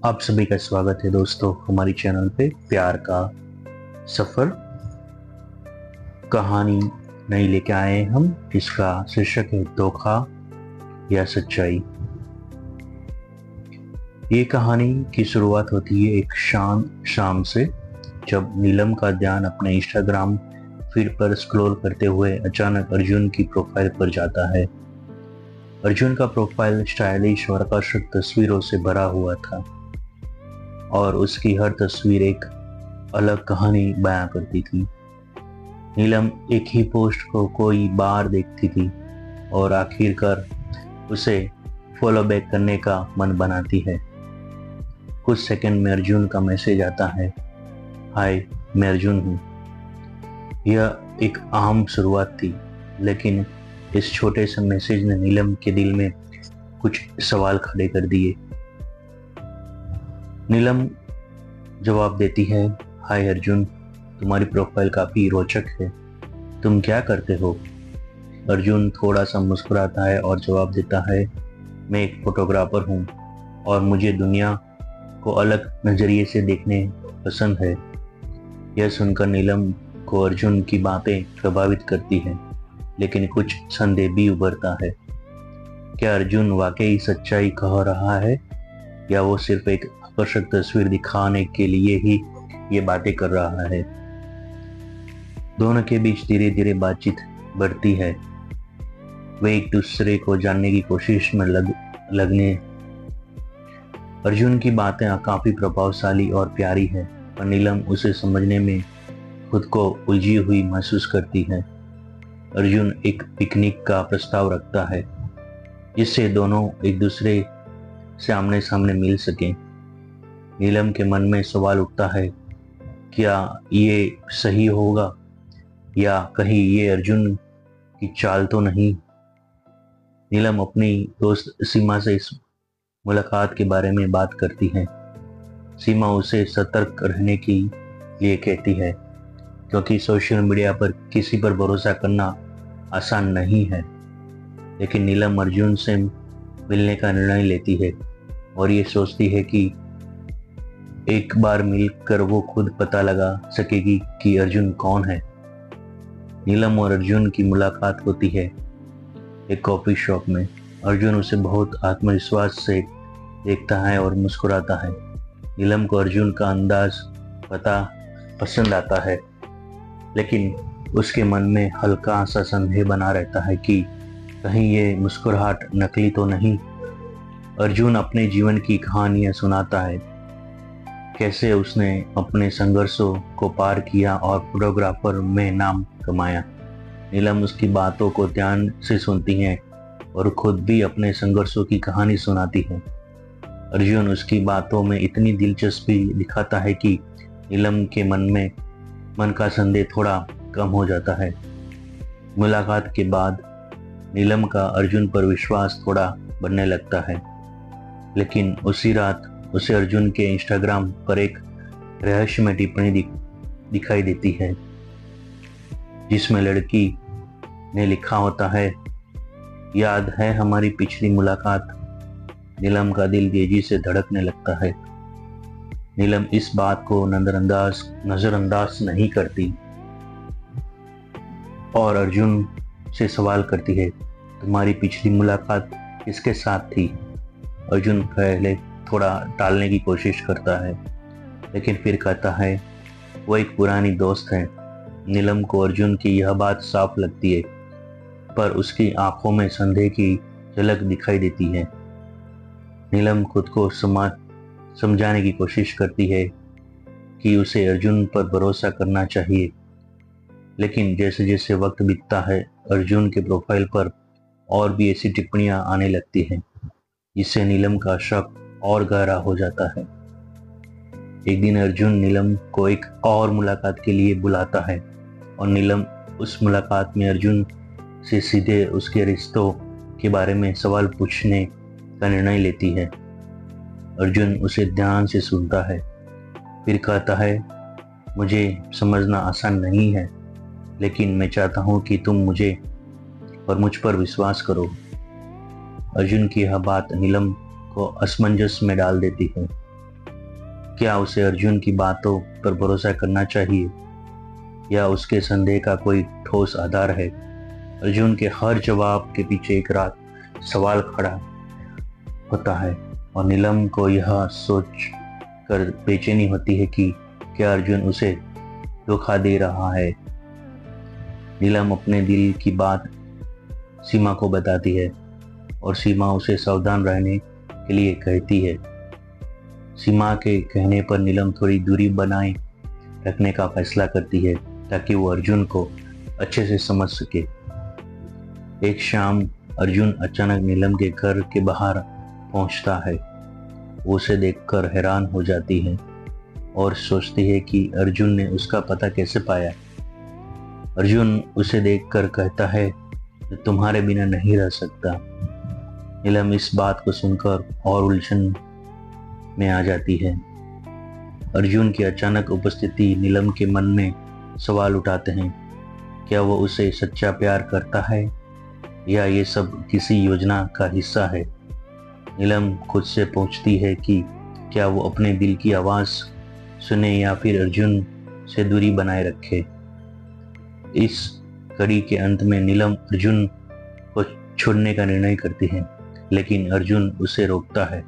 आप सभी का स्वागत है दोस्तों हमारी चैनल पे प्यार का सफर कहानी नई लेके आए हैं हम। इसका शीर्षक है धोखा या सच्चाई। ये कहानी की शुरुआत होती है एक शांत शाम से, जब नीलम का ध्यान अपने इंस्टाग्राम फीड पर स्क्रॉल करते हुए अचानक अर्जुन की प्रोफाइल पर जाता है। अर्जुन का प्रोफाइल स्टाइलिश और आकर्षक तस्वीरों से भरा हुआ था और उसकी हर तस्वीर एक अलग कहानी बयां करती थी। नीलम एक ही पोस्ट को कोई बार देखती थी और आखिरकार उसे फॉलो बैक करने का मन बनाती है। कुछ सेकंड में अर्जुन का मैसेज आता है, हाय मैं अर्जुन हूँ। यह एक आम शुरुआत थी, लेकिन इस छोटे से मैसेज ने नीलम के दिल में कुछ सवाल खड़े कर दिए। नीलम जवाब देती है, हाय अर्जुन, तुम्हारी प्रोफाइल काफी रोचक है, तुम क्या करते हो? अर्जुन थोड़ा सा मुस्कुराता है और जवाब देता है, मैं एक फोटोग्राफर हूँ और मुझे दुनिया को अलग नजरिए से देखने पसंद है। यह सुनकर नीलम को अर्जुन की बातें प्रभावित करती है, लेकिन कुछ संदेह भी उभरता है। क्या अर्जुन वाकई सच्चाई कह रहा है या वो सिर्फ एक आकर्षक तस्वीर दिखाने के लिए ही ये बातें कर रहा है? दोनों के बीच धीरे धीरे बातचीत बढ़ती है। वे एक दूसरे को जानने की कोशिश में लगने। अर्जुन की बातें काफी प्रभावशाली और प्यारी है, पर नीलम उसे समझने में खुद को उलझी हुई महसूस करती है। अर्जुन एक पिकनिक का प्रस्ताव रखता है, जिससे दोनों एक दूसरे से आमने सामने मिल सकें। नीलम के मन में सवाल उठता है, क्या ये सही होगा या कहीं ये अर्जुन की चाल तो नहीं? नीलम अपनी दोस्त सीमा से इस मुलाकात के बारे में बात करती है। सीमा उसे सतर्क रहने के लिए कहती है, क्योंकि सोशल मीडिया पर किसी पर भरोसा करना आसान नहीं है। लेकिन नीलम अर्जुन से मिलने का निर्णय लेती है और ये सोचती है कि एक बार मिलकर वो खुद पता लगा सकेगी कि अर्जुन कौन है। नीलम और अर्जुन की मुलाकात होती है एक कॉफी शॉप में। अर्जुन उसे बहुत आत्मविश्वास से देखता है और मुस्कुराता है। नीलम को अर्जुन का अंदाज पसंद आता है, लेकिन उसके मन में हल्का सा संदेह बना रहता है कि कहीं ये मुस्कुराहट नकली तो नहीं। अर्जुन अपने जीवन की कहानियां सुनाता है, कैसे उसने अपने संघर्षों को पार किया और फोटोग्राफर में नाम कमाया। नीलम उसकी बातों को ध्यान से सुनती है और खुद भी अपने संघर्षों की कहानी सुनाती है। अर्जुन उसकी बातों में इतनी दिलचस्पी दिखाता है कि नीलम के मन का संदेह थोड़ा कम हो जाता है। मुलाकात के बाद नीलम का अर्जुन पर विश्वास थोड़ा बढ़ने लगता है, लेकिन उसी रात उसे अर्जुन के इंस्टाग्राम पर एक रहस्यमय टिप्पणी दिखाई देती है, जिसमें लड़की ने लिखा होता है, याद है हमारी पिछली मुलाकात? नीलम का दिल तेजी से धड़कने लगता है। नीलम इस बात को नजरअंदाज नहीं करती और अर्जुन से सवाल करती है, तुम्हारी पिछली मुलाकात किसके साथ थी? अर्जुन पहले थोड़ा टालने की कोशिश करता है, लेकिन फिर कहता है, वो एक पुरानी दोस्त है। नीलम को अर्जुन की यह बात साफ लगती है, पर उसकी आंखों में संदेह की झलक दिखाई देती है। नीलम खुद को समझाने की कोशिश करती है कि उसे अर्जुन पर भरोसा करना चाहिए, लेकिन जैसे जैसे वक्त बीतता है, अर्जुन के प्रोफाइल पर और भी ऐसी टिप्पणियां आने लगती हैं, जिससे नीलम का शक और गहरा हो जाता है। एक दिन अर्जुन नीलम को एक और मुलाकात के लिए बुलाता है और नीलम उस मुलाकात में अर्जुन से सीधे उसके रिश्तों के बारे में सवाल पूछने का निर्णय लेती है। अर्जुन उसे ध्यान से सुनता है, फिर कहता है, मुझे समझना आसान नहीं है, लेकिन मैं चाहता हूँ कि तुम मुझ पर विश्वास करो। अर्जुन की यह बात नीलम को असमंजस में डाल देती है। क्या उसे अर्जुन की बातों पर भरोसा करना चाहिए या उसके संदेह का कोई ठोस आधार है? अर्जुन के हर जवाब के पीछे एक रात सवाल खड़ा होता है और नीलम को यह सोच कर बेचैनी होती है कि क्या अर्जुन उसे धोखा दे रहा है। नीलम अपने दिल की बात सीमा को बताती है और सीमा उसे सावधान रहने के लिए कहती है। सीमा के कहने पर नीलम थोड़ी दूरी बनाए रखने का फैसला करती है ताकि वो अर्जुन को अच्छे से समझ सके। एक शाम अर्जुन अचानक नीलम के घर के बाहर पहुंचता है। वो उसे देखकर हैरान हो जाती है और सोचती है कि अर्जुन ने उसका पता कैसे पाया। अर्जुन उसे देखकर कहता है, तुम्हारे बिना नहीं रह सकता। नीलम इस बात को सुनकर और उलझन में आ जाती है। अर्जुन की अचानक उपस्थिति नीलम के मन में सवाल उठाते हैं। क्या वो उसे सच्चा प्यार करता है या ये सब किसी योजना का हिस्सा है? नीलम खुद से पूछती है कि क्या वो अपने दिल की आवाज़ सुने या फिर अर्जुन से दूरी बनाए रखे। इस कड़ी के अंत में नीलम अर्जुन को छोड़ने का निर्णय करती है, लेकिन अर्जुन उसे रोकता है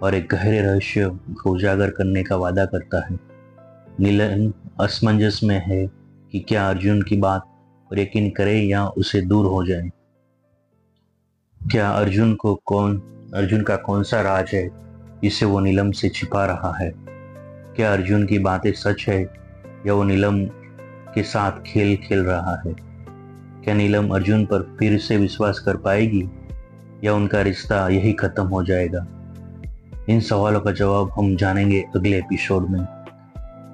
और एक गहरे रहस्य को उजागर करने का वादा करता है। नीलम असमंजस में है कि क्या अर्जुन की बात पर यकीन करे या उसे दूर हो जाए। क्या अर्जुन का कौन सा राज है जिसे वो नीलम से छिपा रहा है? क्या अर्जुन की बातें सच है या वो नीलम के साथ खेल खेल रहा है? क्या नीलम अर्जुन पर फिर से विश्वास कर पाएगी या उनका रिश्ता यही खत्म हो जाएगा? इन सवालों का जवाब हम जानेंगे अगले एपिसोड में।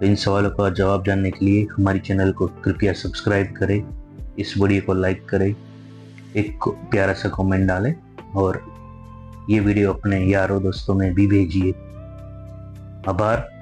इन सवालों का जवाब जानने के लिए हमारे चैनल को कृपया सब्सक्राइब करें, इस वीडियो को लाइक करें, एक प्यारा सा कमेंट डालें और ये वीडियो अपने यारों दोस्तों में भी भेजिए। आभार।